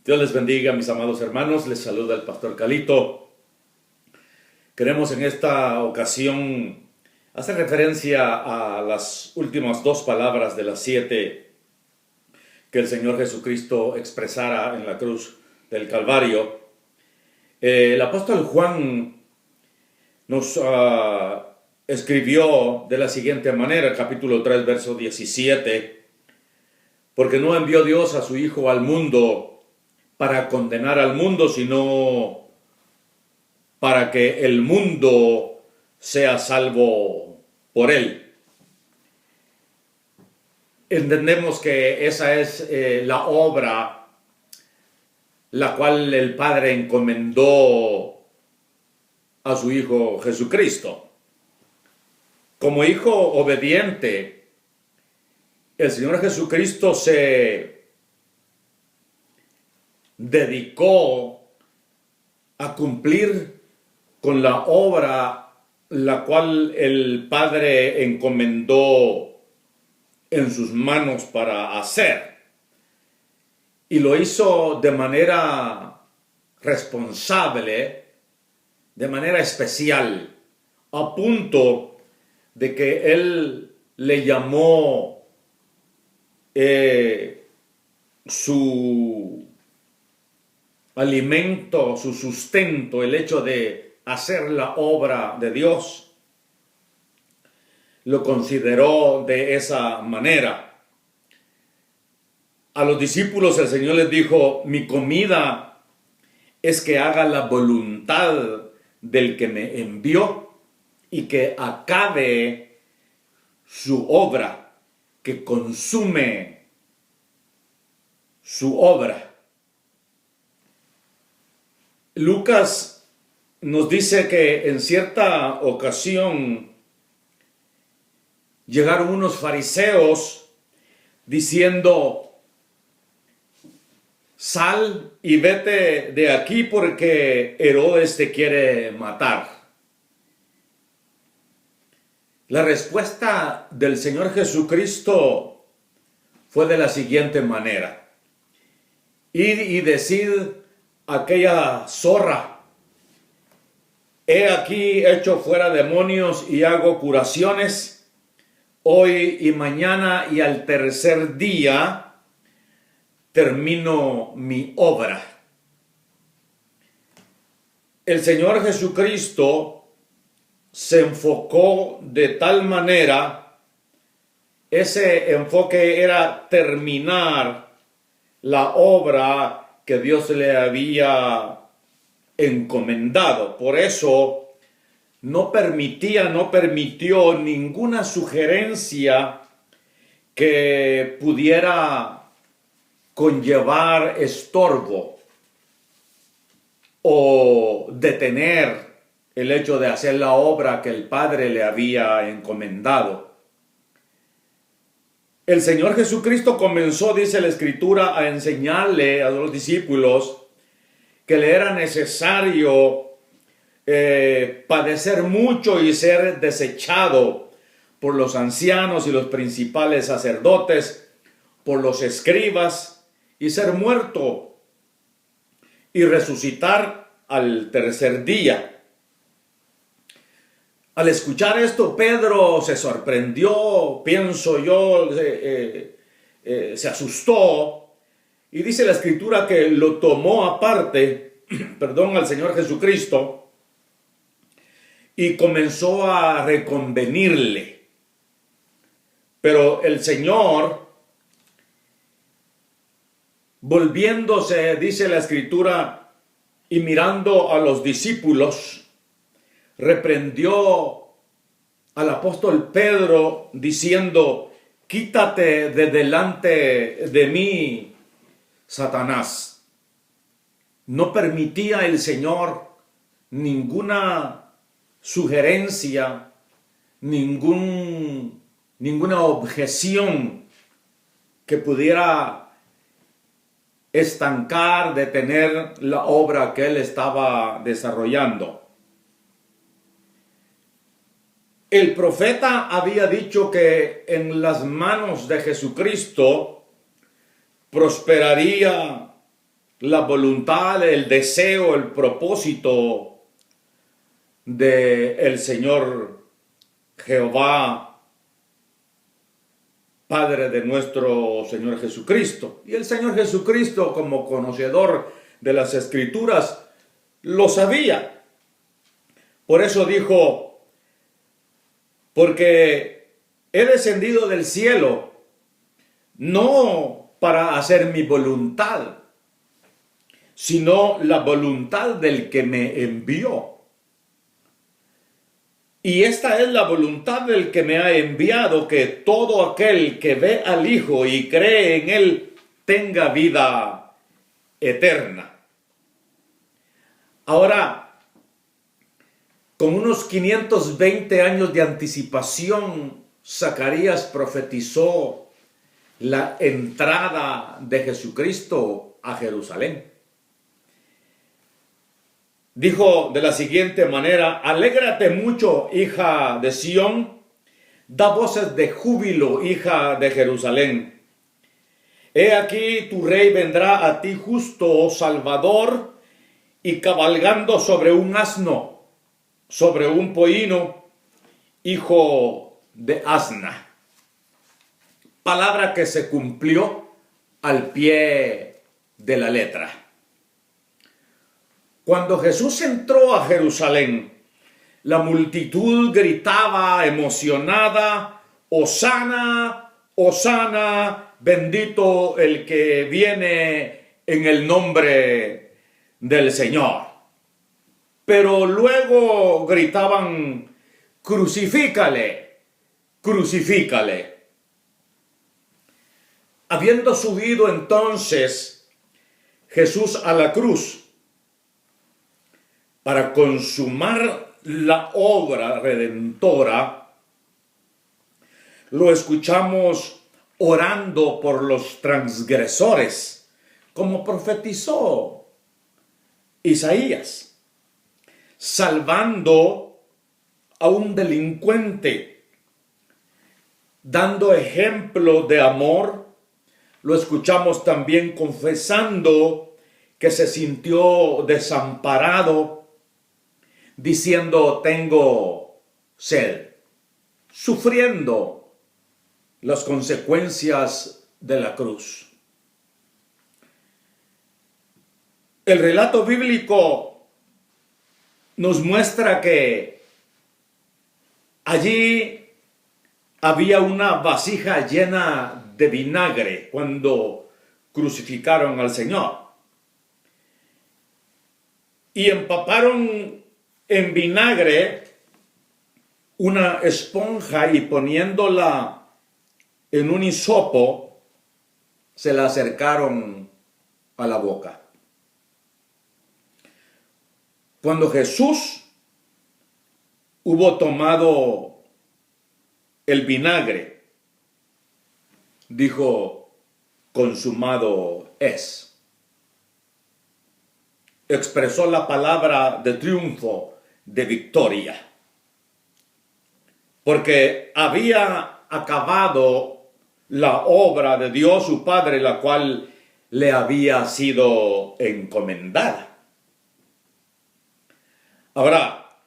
Dios les bendiga, mis amados hermanos. Les saluda el pastor Calito. Queremos en esta ocasión hacer referencia a las últimas dos palabras de las 7 que el Señor Jesucristo expresara en la cruz del Calvario. El apóstol Juan nos escribió de la siguiente manera, capítulo 3, verso 17, porque no envió Dios a su Hijo al mundo para condenar al mundo, sino para que el mundo sea salvo por él. Entendemos que esa es la obra la cual el Padre encomendó a su Hijo Jesucristo. Como Hijo obediente, el Señor Jesucristo se dedicó a cumplir con la obra la cual el Padre encomendó en sus manos para hacer. Y lo hizo de manera responsable, de manera especial, a punto de que Él le llamó su alimento, su sustento, el hecho de hacer la obra de Dios. Lo consideró de esa manera. A los discípulos el Señor les dijo: mi comida es que haga la voluntad del que me envió y que acabe su obra, que consume su obra. Lucas nos dice que en cierta ocasión llegaron unos fariseos diciendo: sal y vete de aquí porque Herodes te quiere matar. La respuesta del Señor Jesucristo fue de la siguiente manera: id y decid a aquella zorra: he aquí echo fuera demonios y hago curaciones hoy y mañana, y al tercer día termino mi obra. El Señor Jesucristo se enfocó de tal manera, ese enfoque era terminar la obra que Dios le había encomendado. Por eso no permitió ninguna sugerencia que pudiera conllevar estorbo o detener el hecho de hacer la obra que el Padre le había encomendado. El Señor Jesucristo comenzó, dice la Escritura, a enseñarle a los discípulos que le era necesario padecer mucho y ser desechado por los ancianos y los principales sacerdotes, por los escribas, y ser muerto y resucitar al tercer día. Al escuchar esto, Pedro se sorprendió, pienso yo, se asustó, y dice la Escritura que lo tomó aparte, al Señor Jesucristo, y comenzó a reconvenirle. Pero el Señor, volviéndose, dice la Escritura, y mirando a los discípulos, reprendió al apóstol Pedro diciendo: quítate de delante de mí, Satanás. No permitía el Señor ninguna sugerencia, ninguna objeción que pudiera estancar, detener la obra que él estaba desarrollando. El profeta había dicho que en las manos de Jesucristo prosperaría la voluntad, el deseo, el propósito del Señor Jehová, Padre de nuestro Señor Jesucristo. Y el Señor Jesucristo, como conocedor de las Escrituras, lo sabía. Por eso dijo: porque he descendido del cielo no para hacer mi voluntad, sino la voluntad del que me envió. Y esta es la voluntad del que me ha enviado, que todo aquel que ve al Hijo y cree en Él tenga vida eterna. Ahora, con unos 520 años de anticipación, Zacarías profetizó la entrada de Jesucristo a Jerusalén. Dijo de la siguiente manera: alégrate mucho, hija de Sión, da voces de júbilo, hija de Jerusalén. He aquí tu rey vendrá a ti justo, Salvador, y cabalgando sobre un asno, sobre un pollino, hijo de asna. Palabra que se cumplió al pie de la letra. Cuando Jesús entró a Jerusalén, la multitud gritaba emocionada: Hosana, Hosana, bendito el que viene en el nombre del Señor. Pero luego gritaban: crucifícale, crucifícale. Habiendo subido entonces Jesús a la cruz para consumar la obra redentora, lo escuchamos orando por los transgresores, como profetizó Isaías, salvando a un delincuente, dando ejemplo de amor. Lo escuchamos también confesando que se sintió desamparado, diciendo: tengo sed, sufriendo las consecuencias de la cruz. El relato bíblico nos muestra que allí había una vasija llena de vinagre cuando crucificaron al Señor. Y empaparon en vinagre una esponja y poniéndola en un hisopo, se la acercaron a la boca. Cuando Jesús hubo tomado el vinagre, dijo: consumado es. Expresó la palabra de triunfo, de victoria, porque había acabado la obra de Dios su Padre, la cual le había sido encomendada. Ahora,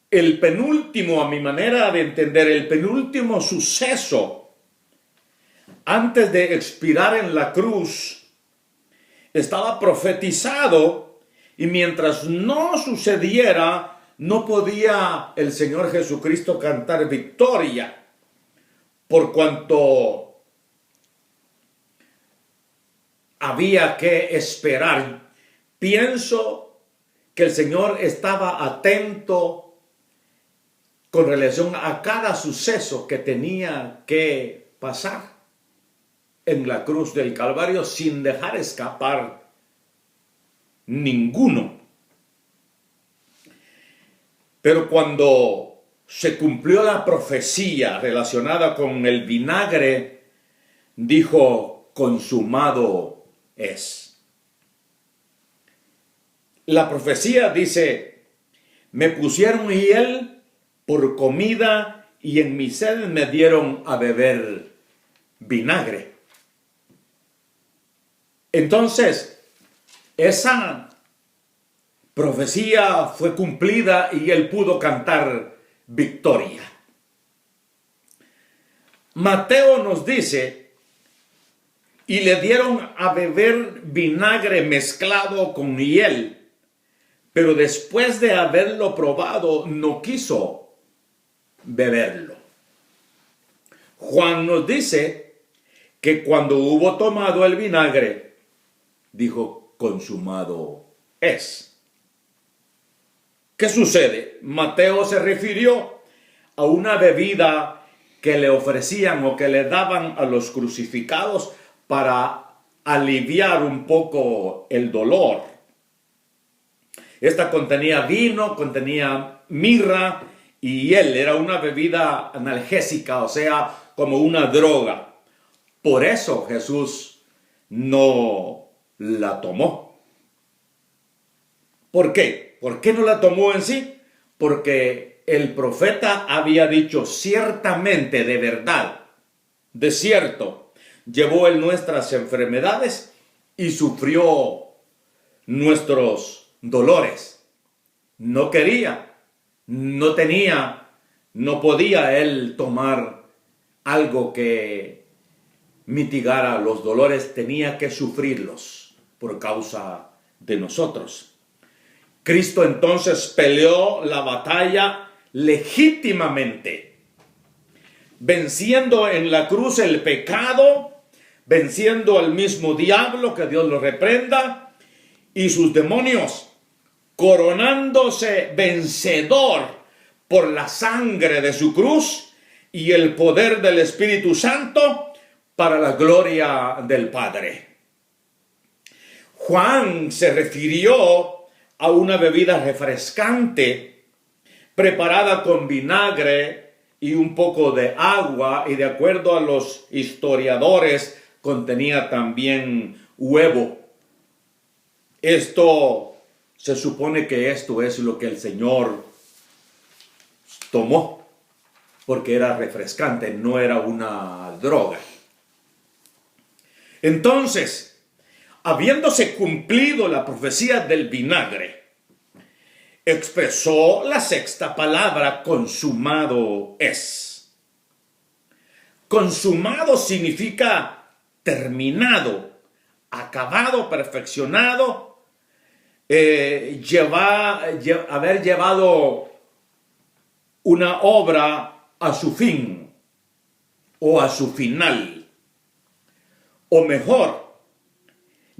el penúltimo, a mi manera de entender, el penúltimo suceso antes de expirar en la cruz estaba profetizado, y mientras no sucediera, no podía el Señor Jesucristo cantar victoria, por cuanto había que esperar. Pienso que el Señor estaba atento con relación a cada suceso que tenía que pasar en la cruz del Calvario, sin dejar escapar ninguno. Pero cuando se cumplió la profecía relacionada con el vinagre, dijo: consumado es. La profecía dice: me pusieron hiel por comida y en mi sed me dieron a beber vinagre. Entonces, esa profecía fue cumplida y él pudo cantar victoria. Mateo nos dice, y le dieron a beber vinagre mezclado con hiel, pero después de haberlo probado no quiso beberlo. Juan nos dice que cuando hubo tomado el vinagre, dijo, consumado es. ¿Qué sucede? Mateo se refirió a una bebida que le ofrecían o que le daban a los crucificados para aliviar un poco el dolor. Esta contenía vino, contenía mirra y hiel. Era una bebida analgésica, o sea, como una droga. Por eso Jesús no la tomó. ¿Por qué? ¿Por qué no la tomó en sí? Porque el profeta había dicho ciertamente, de verdad, de cierto, llevó él nuestras enfermedades y sufrió nuestros dolores. No quería, no tenía, no podía él tomar algo que mitigara los dolores, tenía que sufrirlos por causa de nosotros. Cristo entonces peleó la batalla legítimamente, venciendo en la cruz el pecado, venciendo al mismo diablo, que Dios lo reprenda, y sus demonios, coronándose vencedor por la sangre de su cruz y el poder del Espíritu Santo para la gloria del Padre. Juan se refirió a una bebida refrescante preparada con vinagre y un poco de agua, y de acuerdo a los historiadores contenía también huevo. Esto se supone que esto es lo que el Señor tomó, porque era refrescante, no era una droga. Entonces, habiéndose cumplido la profecía del vinagre, expresó la sexta palabra, consumado es. Consumado significa terminado, acabado, perfeccionado, haber llevado una obra a su fin o a su final, o mejor,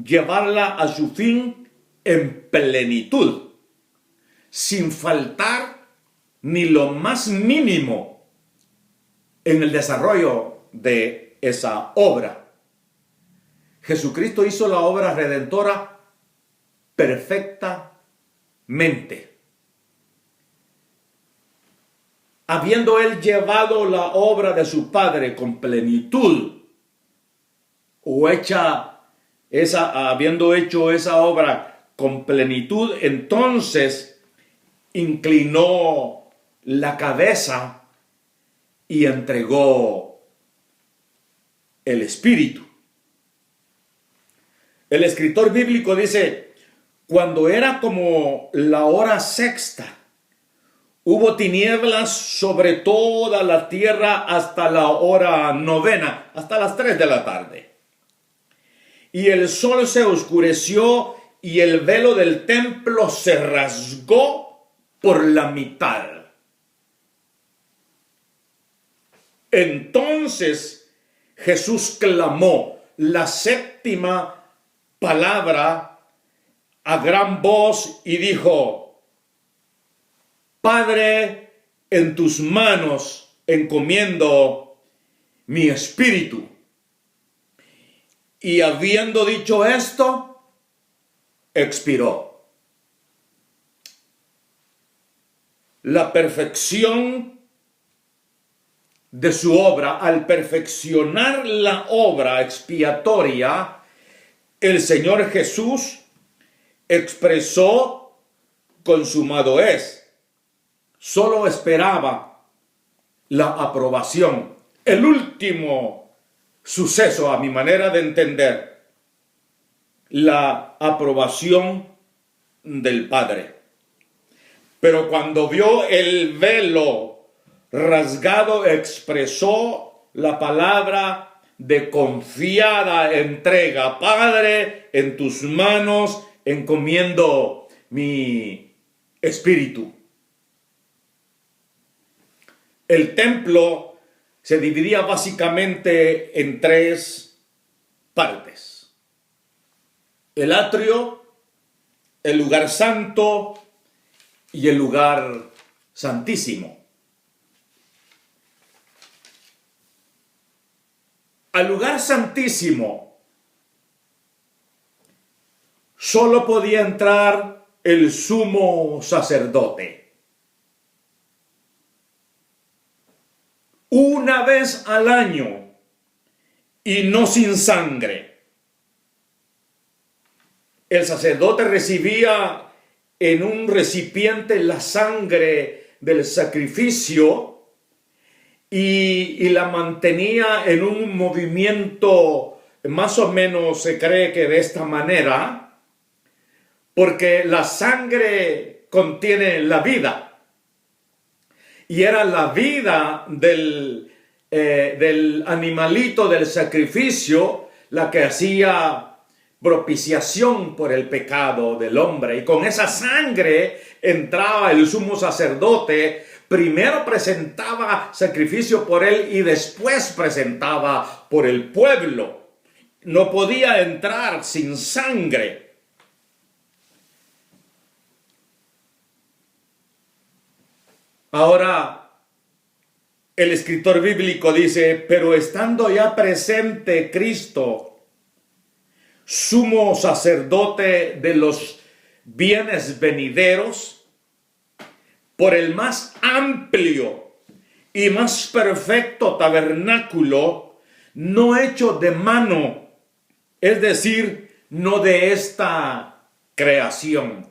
llevarla a su fin en plenitud, sin faltar ni lo más mínimo en el desarrollo de esa obra. Jesucristo hizo la obra redentora perfectamente. Habiendo él llevado la obra de su Padre con plenitud, habiendo hecho esa obra con plenitud, entonces inclinó la cabeza y entregó el Espíritu. El escritor bíblico dice, cuando era como la hora sexta, hubo tinieblas sobre toda la tierra hasta la hora novena, hasta las 3 de la tarde. Y el sol se oscureció y el velo del templo se rasgó por la mitad. Entonces Jesús clamó la séptima palabra a gran voz y dijo, Padre, en tus manos encomiendo mi espíritu. Y habiendo dicho esto, expiró. La perfección de su obra, al perfeccionar la obra expiatoria, el Señor Jesús expresó, consumado es. Solo esperaba la aprobación. El último suceso, a mi manera de entender, la aprobación del Padre. Pero cuando vio el velo rasgado, expresó la palabra de confiada entrega. Padre, en tus manos encomiendo mi espíritu. El templo se dividía básicamente en tres partes: el atrio, el lugar santo y el lugar santísimo. Al lugar santísimo solo podía entrar el sumo sacerdote. Una vez al año y no sin sangre. El sacerdote recibía en un recipiente la sangre del sacrificio y la mantenía en un movimiento, más o menos se cree que de esta manera, porque la sangre contiene la vida. Y era la vida del animalito del sacrificio la que hacía propiciación por el pecado del hombre. Y con esa sangre entraba el sumo sacerdote. Primero presentaba sacrificio por él y después presentaba por el pueblo. No podía entrar sin sangre. Ahora, el escritor bíblico dice: pero estando ya presente Cristo, sumo sacerdote de los bienes venideros, por el más amplio y más perfecto tabernáculo, no hecho de mano, es decir, no de esta creación.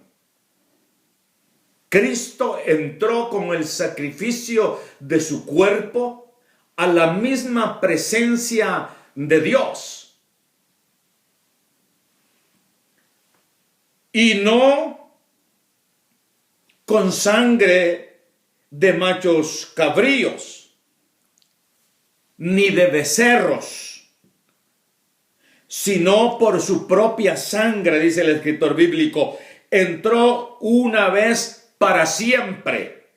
Cristo entró con el sacrificio de su cuerpo a la misma presencia de Dios. Y no con sangre de machos cabríos, ni de becerros, sino por su propia sangre, dice el escritor bíblico, entró una vez para siempre.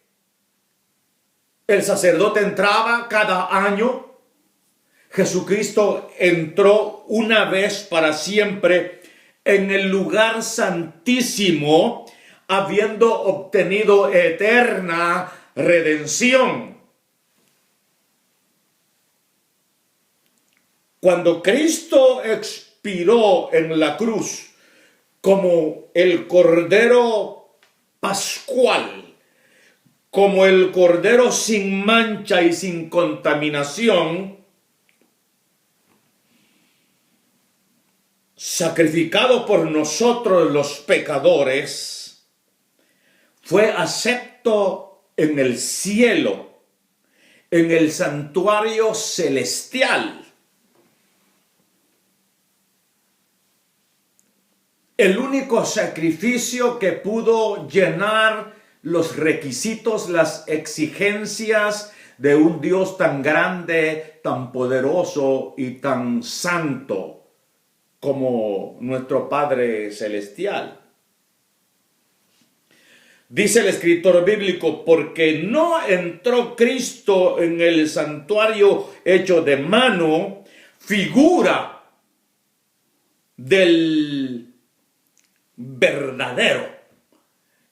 El sacerdote entraba cada año. Jesucristo entró una vez para siempre en el lugar santísimo, habiendo obtenido eterna redención. Cuando Cristo expiró en la cruz como el Cordero Pascual, como el Cordero sin mancha y sin contaminación, sacrificado por nosotros los pecadores, fue acepto en el cielo, en el santuario celestial. El único sacrificio que pudo llenar los requisitos, las exigencias de un Dios tan grande, tan poderoso y tan santo como nuestro Padre Celestial. Dice el escritor bíblico: porque no entró Cristo en el santuario hecho de mano, figura del verdadero.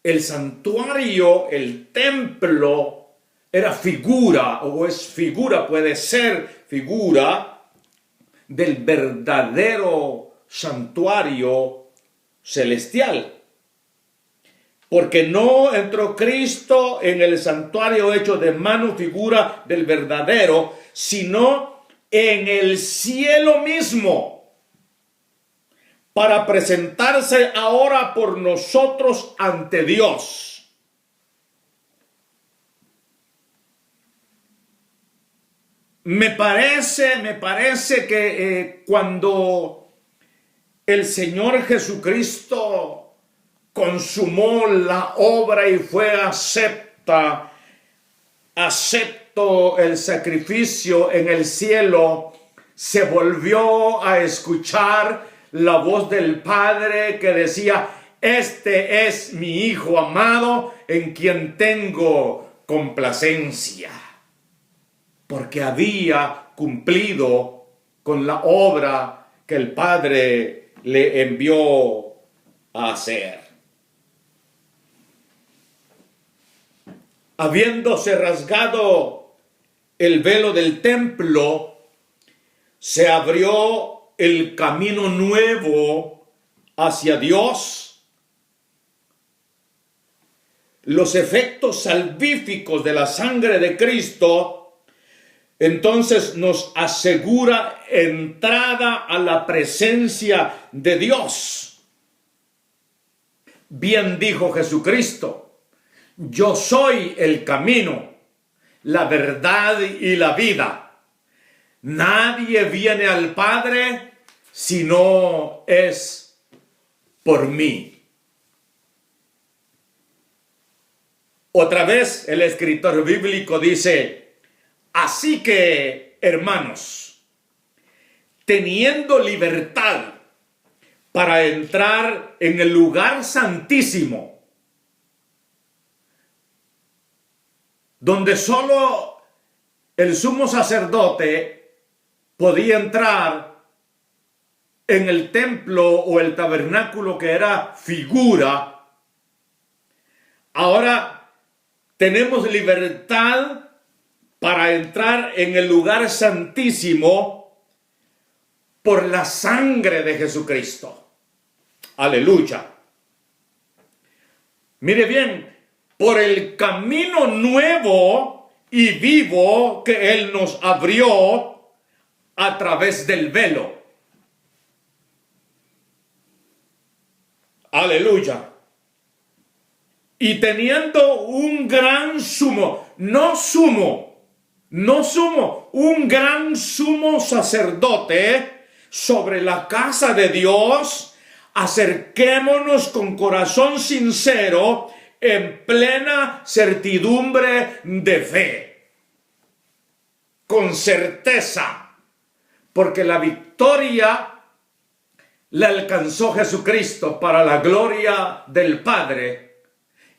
El santuario, el templo, era figura, o es figura, puede ser figura del verdadero santuario celestial. Porque no entró Cristo en el santuario hecho de mano, figura del verdadero, sino en el cielo mismo, para presentarse ahora por nosotros ante Dios. Me parece que cuando el Señor Jesucristo consumó la obra y fue aceptó el sacrificio en el cielo, se volvió a escuchar la voz del Padre que decía: este es mi Hijo amado en quien tengo complacencia, porque había cumplido con la obra que el Padre le envió a hacer. Habiéndose rasgado el velo del templo, se abrió el camino nuevo hacia Dios. Los efectos salvíficos de la sangre de Cristo entonces nos asegura entrada a la presencia de Dios. Bien dijo Jesucristo: yo soy el camino, la verdad y la vida. Nadie viene al Padre si no es por mí. Otra vez el escritor bíblico dice: así que, hermanos, teniendo libertad para entrar en el lugar santísimo, donde solo el sumo sacerdote podía entrar en el templo o el tabernáculo que era figura, ahora tenemos libertad para entrar en el lugar santísimo por la sangre de Jesucristo. Aleluya. Mire bien, por el camino nuevo y vivo que Él nos abrió a través del velo. Aleluya. Y teniendo un gran un gran sumo sacerdote sobre la casa de Dios, acerquémonos con corazón sincero, en plena certidumbre de fe, con certeza, porque la victoria la alcanzó Jesucristo para la gloria del Padre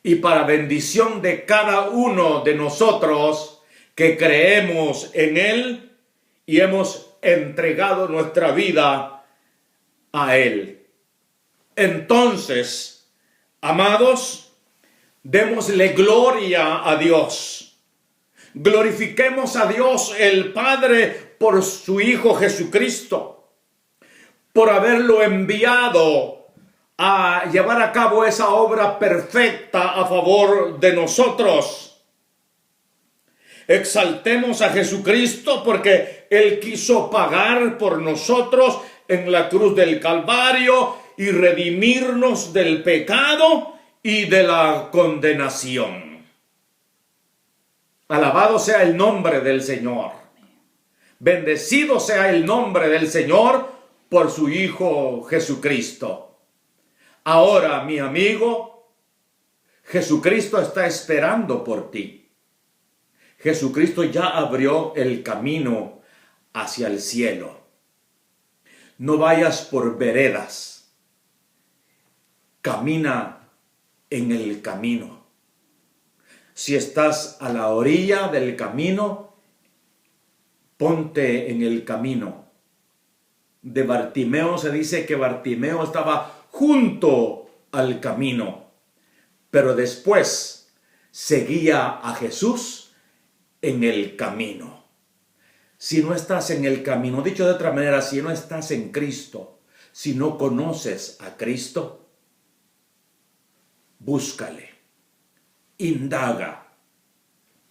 y para bendición de cada uno de nosotros que creemos en Él y hemos entregado nuestra vida a Él. Entonces, amados, démosle gloria a Dios. Glorifiquemos a Dios el Padre por su Hijo Jesucristo, por haberlo enviado a llevar a cabo esa obra perfecta a favor de nosotros. Exaltemos a Jesucristo porque Él quiso pagar por nosotros en la cruz del Calvario y redimirnos del pecado y de la condenación. Alabado sea el nombre del Señor. Bendecido sea el nombre del Señor por su Hijo Jesucristo. Ahora, mi amigo, Jesucristo está esperando por ti. Jesucristo ya abrió el camino hacia el cielo. No vayas por veredas. Camina en el camino. Si estás a la orilla del camino, ponte en el camino. De Bartimeo se dice que Bartimeo estaba junto al camino, pero después seguía a Jesús en el camino. Si no estás en el camino, dicho de otra manera, si no estás en Cristo, si no conoces a Cristo, búscale, indaga,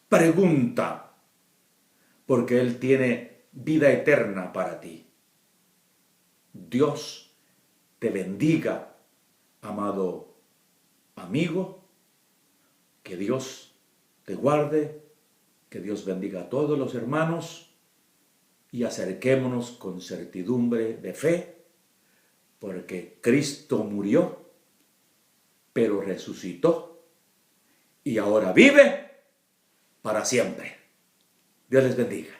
pregunta, porque Él tiene vida eterna para ti. Dios te bendiga, amado amigo, que Dios te guarde, que Dios bendiga a todos los hermanos y acerquémonos con certidumbre de fe porque Cristo murió, pero resucitó y ahora vive para siempre. Dios les bendiga.